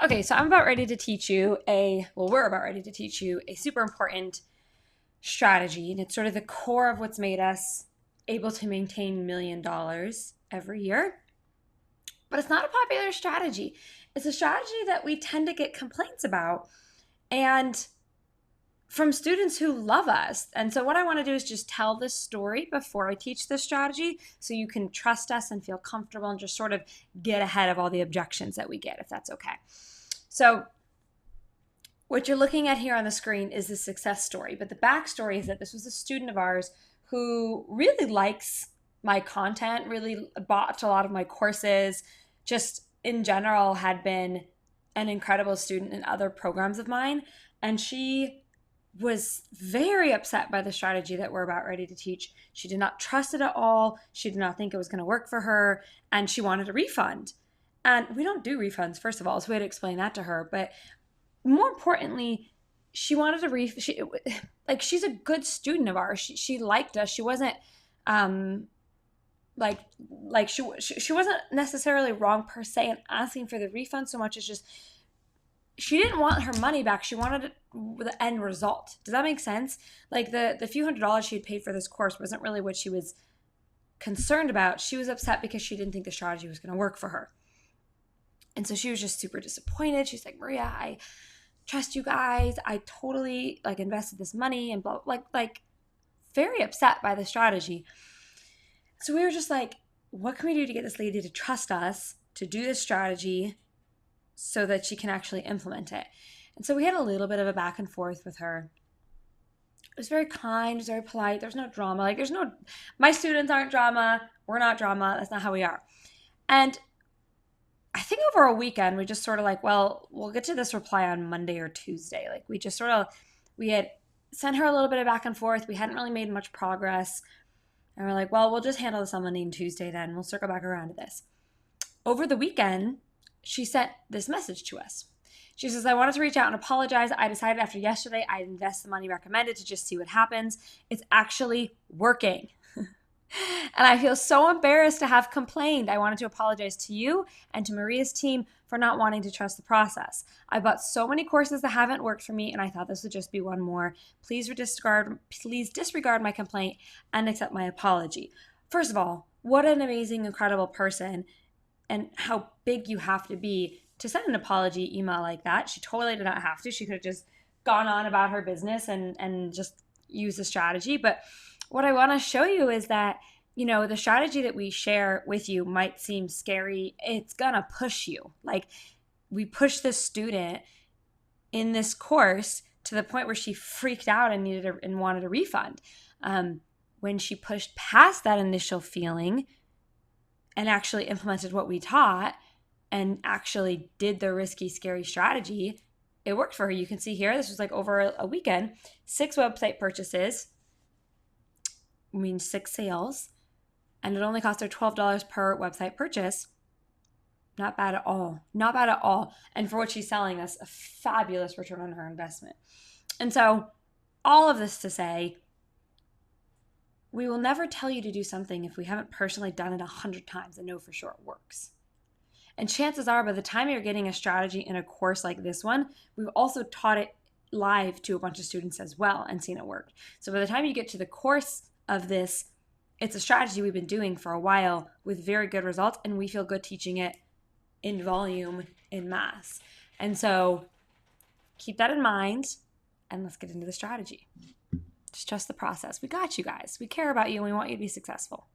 Okay, so I'm about ready to teach you we're about ready to teach you a super important strategy. And it's sort of the core of what's made us able to maintain $1 million every year. But it's not a popular strategy. It's a strategy that we tend to get complaints about and from students who love us. And so, what I want to do is just tell this story before I teach this strategy so you can trust us and feel comfortable and just sort of get ahead of all the objections that we get, if that's okay. So, what you're looking at here on the screen is the success story, but the backstory is that this was a student of ours who really likes my content, really bought a lot of my courses, just in general had been an incredible student in other programs of mine. And she was very upset by the strategy that we're about ready to teach. She did not trust it at all. She did not think it was going to work for her, and she wanted a refund. And we don't do refunds, first of all, so we had to explain that to her. But more importantly, she wanted she's a good student of ours. She liked us. She wasn't um like she wasn't necessarily wrong per se in asking for the refund so much as just she didn't want her money back. She wanted the end result. Does that make sense? Like the few $100s she had paid for this course wasn't really what she was concerned about. She was upset because she didn't think the strategy was going to work for her. And so she was just super disappointed. She's like, Maria, I trust you guys. I totally invested this money and blah, like very upset by the strategy. So we were just like, what can we do to get this lady to trust us to do this strategy so that she can actually implement it? And so we had a little bit of a back and forth with her. It was very kind, it was very polite. There's no drama. My students aren't drama. We're not drama. That's not how we are. And I think over a weekend, we just sort of we'll get to this reply on Monday or Tuesday. We had sent her a little bit of back and forth. We hadn't really made much progress. And we're like, well, we'll just handle this on Monday and Tuesday then. We'll circle back around to this. Over the weekend, she sent this message to us. She says, I wanted to reach out and apologize. I decided after yesterday I'd invest the money recommended to just see what happens. It's actually working. And I feel so embarrassed to have complained. I wanted to apologize to you and to Maria's team for not wanting to trust the process. I bought so many courses that haven't worked for me, and I thought this would just be one more. Please disregard my complaint and accept my apology. First of all, what an amazing, incredible person, and how big you have to be to send an apology email like that. She totally did not have to. She could have just gone on about her business and just used the strategy. But what I want to show you is that, the strategy that we share with you might seem scary. It's going to push you. Like, we pushed this student in this course to the point where she freaked out and wanted a refund. When she pushed past that initial feeling and actually implemented what we taught and actually did the risky, scary strategy, it worked for her. You can see here, this was over a weekend, 6 website purchases, 6 sales, and it only cost her $12 per website purchase. Not bad at all. Not bad at all. And for what she's selling us, a fabulous return on her investment. And so all of this to say, we will never tell you to do something if we haven't personally done it 100 times and know for sure it works. And chances are, by the time you're getting a strategy in a course like this one, we've also taught it live to a bunch of students as well and seen it work. So by the time you get to the course of this, it's a strategy we've been doing for a while with very good results, and we feel good teaching it in volume, in mass. And so keep that in mind, and let's get into the strategy. Just trust the process. We got you guys. We care about you, and we want you to be successful.